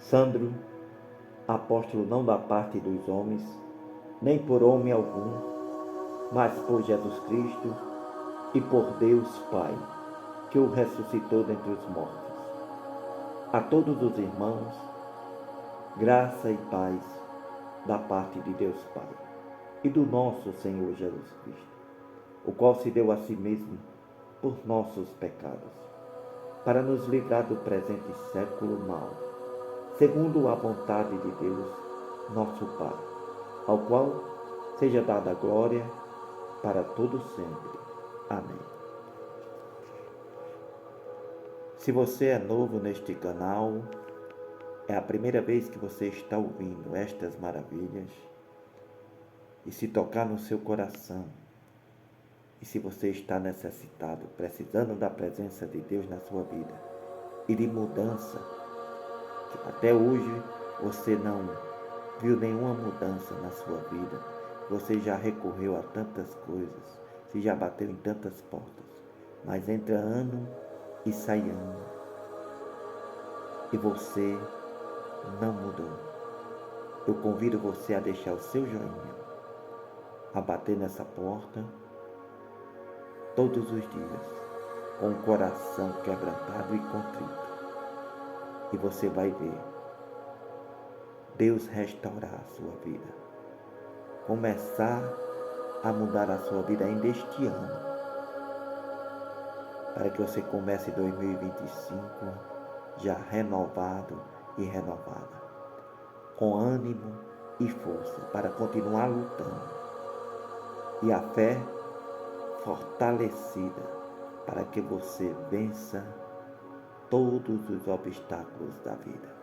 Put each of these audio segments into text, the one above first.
Sandro, apóstolo não da parte dos homens, nem por homem algum, mas por Jesus Cristo e por Deus Pai, que o ressuscitou dentre os mortos. A todos os irmãos, graça e paz da parte de Deus Pai e do nosso Senhor Jesus Cristo, o qual se deu a si mesmo por nossos pecados, para nos livrar do presente século mau, segundo a vontade de Deus, nosso Pai, ao qual seja dada a glória para todo sempre. Amém. Se você é novo neste canal, é a primeira vez que você está ouvindo estas maravilhas, e se tocar no seu coração, e se você está necessitado, precisando da presença de Deus na sua vida e de mudança, que até hoje você não viu nenhuma mudança na sua vida, você já recorreu a tantas coisas, você já bateu em tantas portas, mas entra ano e sai ano, e você não mudou. Eu convido você a deixar o seu joinha, a bater nessa porta todos os dias, com o coração quebrantado e contrito. E você vai ver Deus restaurar a sua vida, começar a mudar a sua vida ainda este ano, para que você comece 2025 já renovado e renovada, com ânimo e força para continuar lutando, e a fé fortalecida para que você vença todos os obstáculos da vida.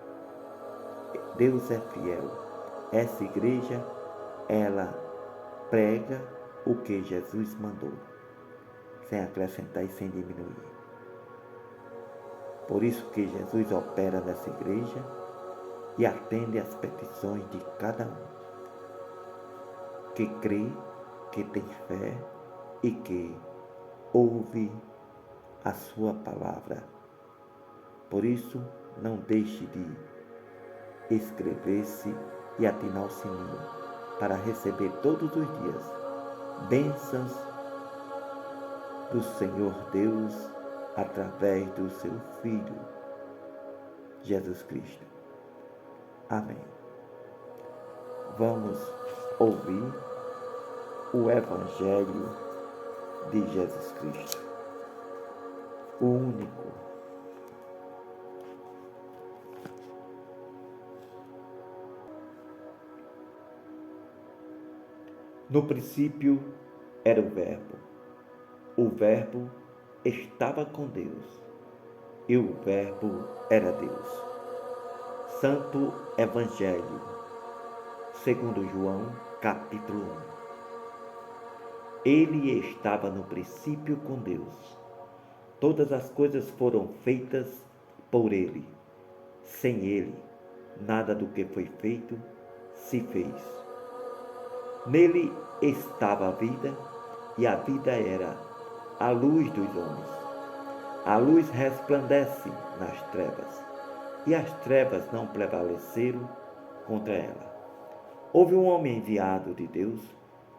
Deus é fiel. Essa igreja, ela prega o que Jesus mandou, sem acrescentar e sem diminuir. Por isso que Jesus opera nessa igreja e atende às petições de cada um que crê, que tem fé e que ouve a sua palavra. Por isso, não deixe de inscrever-se e atinar o sininho para receber todos os dias bênçãos do Senhor Deus através do seu Filho, Jesus Cristo. Amém. Vamos ouvir o Evangelho de Jesus Cristo, o único. No princípio era o Verbo estava com Deus, e o Verbo era Deus. Santo Evangelho, segundo João, capítulo 1. Ele estava no princípio com Deus. Todas as coisas foram feitas por ele. Sem ele, nada do que foi feito se fez. Nele estava a vida, e a vida era a luz dos homens. A luz resplandece nas trevas, e as trevas não prevaleceram contra ela. Houve um homem enviado de Deus,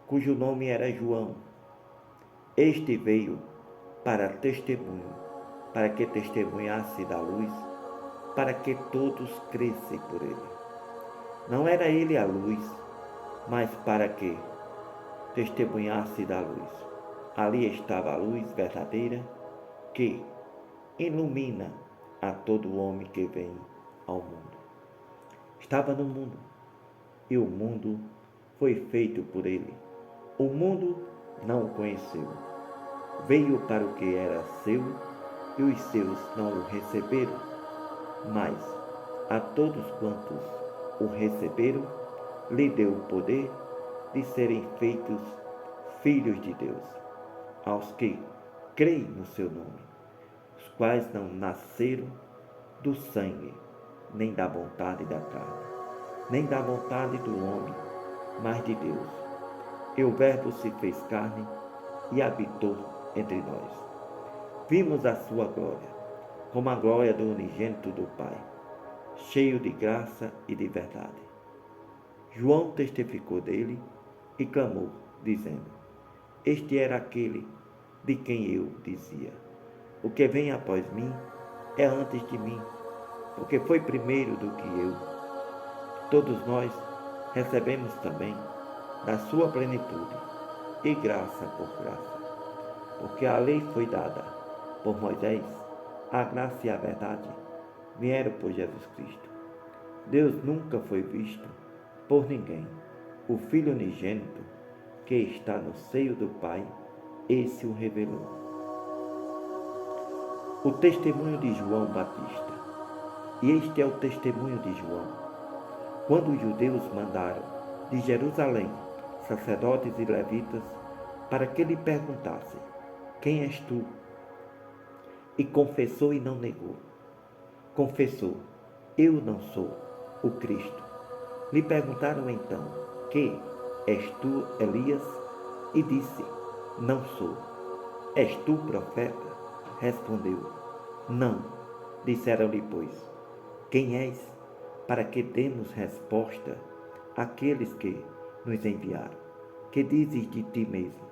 cujo nome era João. Este veio para testemunho, para que testemunhasse da luz, para que todos crescem por ele. Não era ele a luz, mas para que testemunhasse da luz. Ali estava a luz verdadeira, que ilumina a todo homem que vem ao mundo. Estava no mundo, e o mundo foi feito por ele. O mundo não o conheceu. Veio para o que era seu, e os seus não o receberam. Mas a todos quantos o receberam, lhe deu o poder de serem feitos filhos de Deus, aos que creem no seu nome, os quais não nasceram do sangue, nem da vontade da carne, nem da vontade do homem, mas de Deus. E o Verbo se fez carne e habitou entre nós. Vimos a sua glória, como a glória do unigênito do Pai, cheio de graça e de verdade. João testificou dele e clamou, dizendo: Este era aquele de quem eu dizia: O que vem após mim é antes de mim, porque foi primeiro do que eu. Todos nós recebemos também da sua plenitude e graça por graça. Porque a lei foi dada por Moisés, a graça e a verdade vieram por Jesus Cristo. Deus nunca foi visto por ninguém. O Filho unigênito, que está no seio do Pai, esse o revelou. O testemunho de João Batista. E este é o testemunho de João. Quando os judeus mandaram de Jerusalém sacerdotes e levitas para que lhe perguntassem: Quem és tu? E confessou e não negou. Confessou: Eu não sou o Cristo. Lhe perguntaram então: Que? És tu Elias? E disse: Não sou. És tu profeta? Respondeu: Não. Disseram-lhe, pois: Quem és? Para que demos resposta àqueles que nos enviaram. Que dizes de ti mesmo?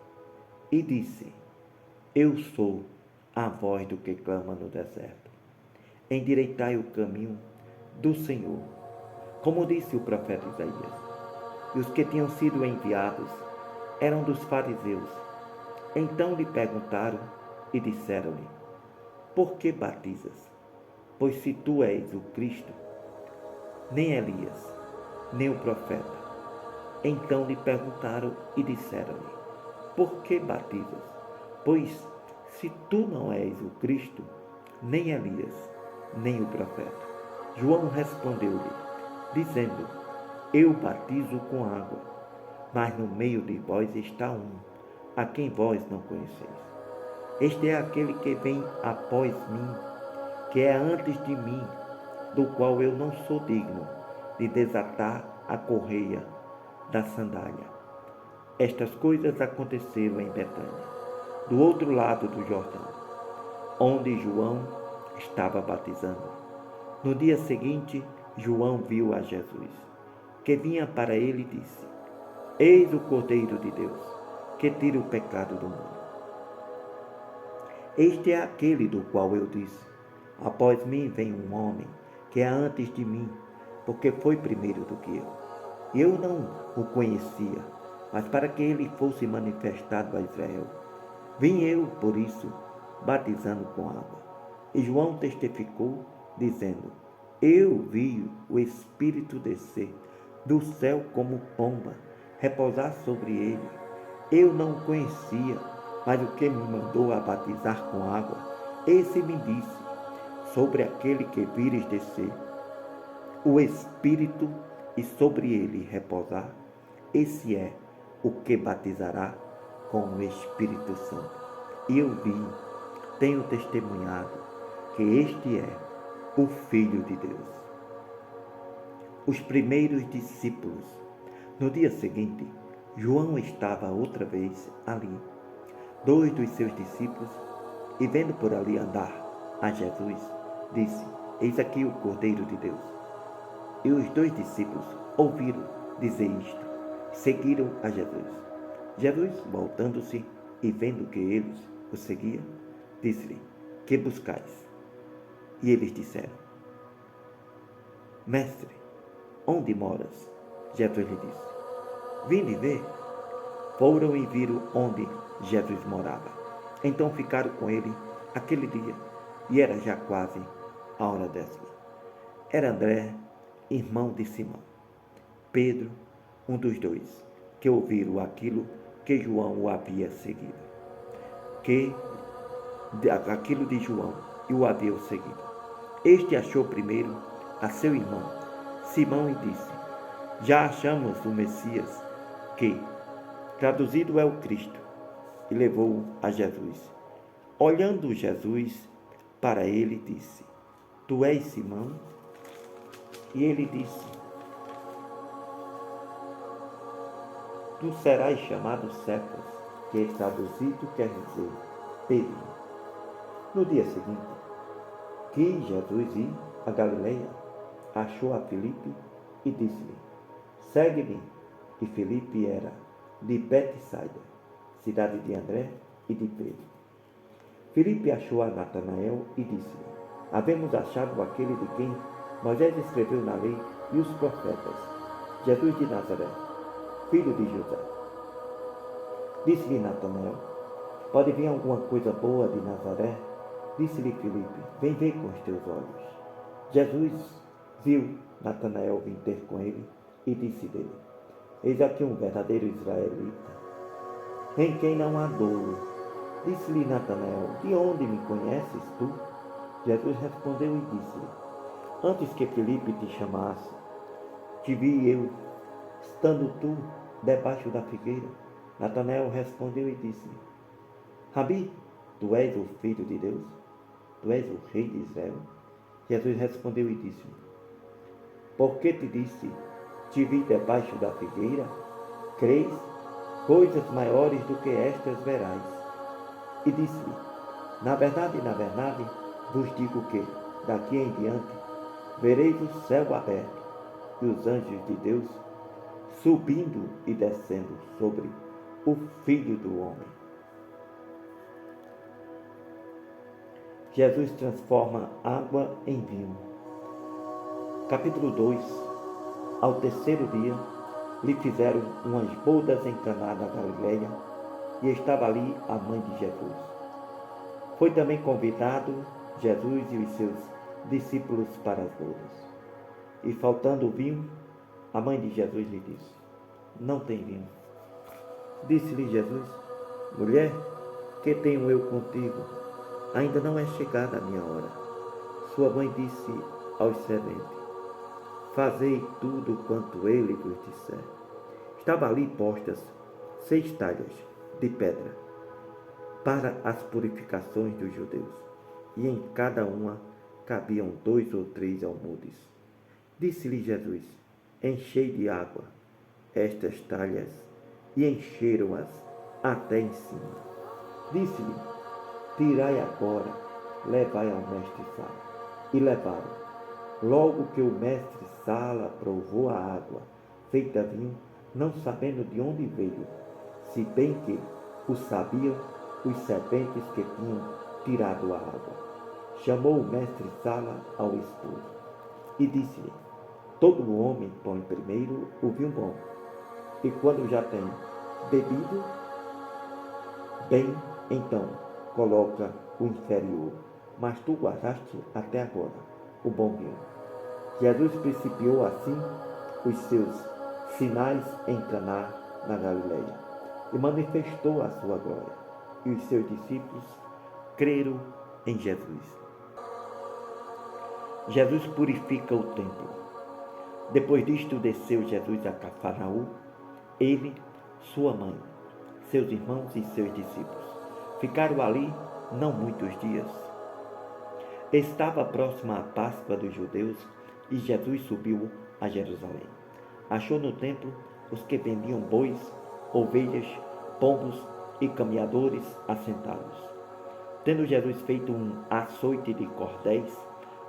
E disse: Eu sou a voz do que clama no deserto. Endireitai o caminho do Senhor, como disse o profeta Isaías. E os que tinham sido enviados eram dos fariseus. Então lhe perguntaram e disseram-lhe: Por que batizas? Pois se tu és o Cristo, nem Elias, nem o profeta. Então lhe perguntaram e disseram-lhe: Por que batizas? Pois se tu não és o Cristo, nem Elias, nem o profeta. João respondeu-lhe, dizendo: Eu batizo com água, mas no meio de vós está um, a quem vós não conheceis. Este é aquele que vem após mim, que é antes de mim, do qual eu não sou digno de desatar a correia da sandália. Estas coisas aconteceram em Betânia, do outro lado do Jordão, onde João estava batizando. No dia seguinte, João viu a Jesus, que vinha para ele e disse: Eis o Cordeiro de Deus, que tira o pecado do mundo. Este é aquele do qual eu disse: Após mim vem um homem, que é antes de mim, porque foi primeiro do que eu. Eu não o conhecia, mas para que ele fosse manifestado a Israel. Vim eu, por isso, batizando com água. E João testificou, dizendo: Eu vi o Espírito descer do céu como pomba, repousar sobre ele. Eu não o conhecia, mas o que me mandou a batizar com água, esse me disse: Sobre aquele que vires descer o Espírito e sobre ele repousar, esse é o que batizará com o Espírito Santo. E eu vi, tenho testemunhado, que este é o Filho de Deus. Os primeiros discípulos. No dia seguinte, João estava outra vez ali. 2 dos seus discípulos, e vendo por ali andar a Jesus, disse: Eis aqui o Cordeiro de Deus. E os 2 discípulos ouviram dizer isto, seguiram a Jesus. Jesus, voltando-se e vendo que eles o seguiam, disse-lhe: Que buscais? E eles disseram: Mestre, onde moras? Jesus lhe disse: Vinde ver. Foram e viram onde Jesus morava. Então ficaram com ele aquele dia, e era já quase a hora 10ª. Era André, irmão de Simão. Pedro, um dos 2, que ouviram aquilo que João o havia seguido. Aquilo de João e o havia seguido. Este achou primeiro a seu irmão, Simão, e disse: Já achamos o Messias, que, traduzido, é o Cristo, e levou-o a Jesus. Olhando Jesus para ele, disse: Tu és Simão? E ele disse: Tu serás chamado Cefas, que traduzido quer dizer Pedro. No dia seguinte, quis Jesus ir a Galileia, achou a Filipe e disse-lhe: Segue-me. E Filipe era de Betsaida, cidade de André e de Pedro. Filipe achou a Natanael e disse-lhe: Havemos achado aquele de quem Moisés escreveu na lei e os profetas, Jesus de Nazaré, filho de José. Disse-lhe Natanael: Pode vir alguma coisa boa de Nazaré? Disse-lhe Filipe: Vem ver com os teus olhos. Jesus viu Natanael vir ter com ele e disse dele: Eis aqui um verdadeiro israelita, em quem não há dolo. Disse-lhe Natanael: De onde me conheces tu? Jesus respondeu e disse-lhe: Antes que Filipe te chamasse, te vi eu, estando tu debaixo da figueira. Natanael respondeu e disse-lhe: Rabi, tu és o Filho de Deus? Tu és o Rei de Israel? Jesus respondeu e disse-lhe: Por que te disse, te vi debaixo da figueira? Crês? Coisas maiores do que estas verás. E disse-lhe: na verdade, vos digo que, daqui em diante, vereis o céu aberto e os anjos de Deus subindo e descendo sobre o Filho do Homem. Jesus transforma água em vinho. Capítulo 2. Ao terceiro dia, lhe fizeram umas bodas em Caná da Galileia, e estava ali a mãe de Jesus. Foi também convidado Jesus e os seus discípulos para as bodas. E faltando vinho, a mãe de Jesus lhe disse: Não tem vinho. Disse-lhe Jesus: Mulher, que tenho eu contigo? Ainda não é chegada a minha hora. Sua mãe disse aos serventes: Fazei tudo quanto ele vos disser. Estavam ali postas 6 talhas de pedra para as purificações dos judeus, e em cada uma cabiam 2 ou 3 almudes. Disse-lhe Jesus: Enchei de água estas talhas, e encheram-as até em cima. Disse-lhe: Tirai agora, levai ao mestre-sala. E levaram. Logo que o mestre-sala provou a água, feita vinho, não sabendo de onde veio, se bem que o sabiam os serventes que tinham tirado a água. Chamou o mestre-sala ao esposo e disse-lhe: Todo homem põe primeiro o vinho bom, e quando já tem bebido bem, então coloca o inferior, mas tu guardaste até agora o bom vinho. Jesus principiou assim os seus sinais em Caná, na Galileia, e manifestou a sua glória, e os seus discípulos creram em Jesus. Jesus purifica o templo. Depois disto, desceu Jesus a Cafarnaum, ele, sua mãe, seus irmãos e seus discípulos. Ficaram ali não muitos dias. Estava próxima a Páscoa dos judeus e Jesus subiu a Jerusalém. Achou no templo os que vendiam bois, ovelhas, pombos e caminhadores assentados. Tendo Jesus feito um açoite de cordéis,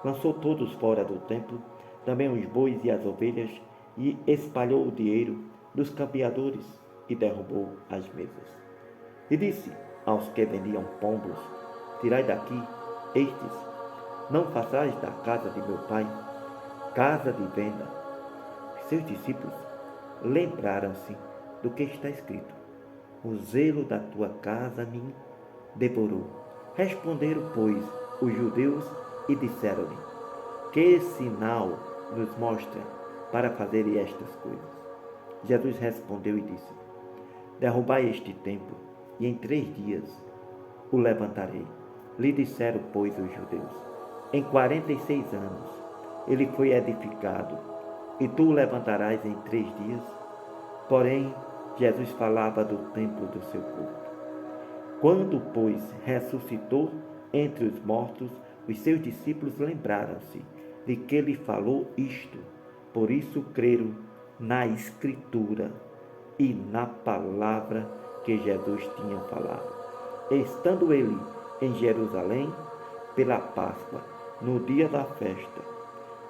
lançou todos fora do templo, também os bois e as ovelhas, e espalhou o dinheiro dos campeadores e derrubou as mesas. E disse aos que vendiam pombos: Tirai daqui estes, não façais da casa de meu pai casa de venda. Seus discípulos lembraram-se do que está escrito: O zelo da tua casa me devorou. Responderam, pois, os judeus e disseram-lhe: Que sinal nos mostra para fazer estas coisas? Jesus respondeu e disse: Derrubai este templo, e em 3 dias o levantarei. Lhe disseram, pois, os judeus: Em 46 anos ele foi edificado, e tu o levantarás em 3 dias? Porém, Jesus falava do templo do seu corpo. Quando, pois, ressuscitou entre os mortos, os seus discípulos lembraram-se de que lhe falou isto. Por isso creram na Escritura e na palavra que Jesus tinha falado. Estando ele em Jerusalém pela Páscoa, no dia da festa,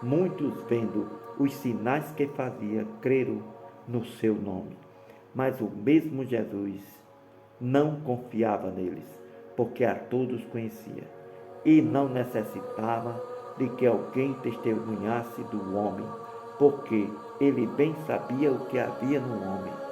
Muitos, vendo os sinais que fazia, creram no seu nome. Mas o mesmo Jesus não confiava neles, porque a todos conhecia, e não necessitava de que alguém testemunhasse do homem, porque ele bem sabia o que havia no homem.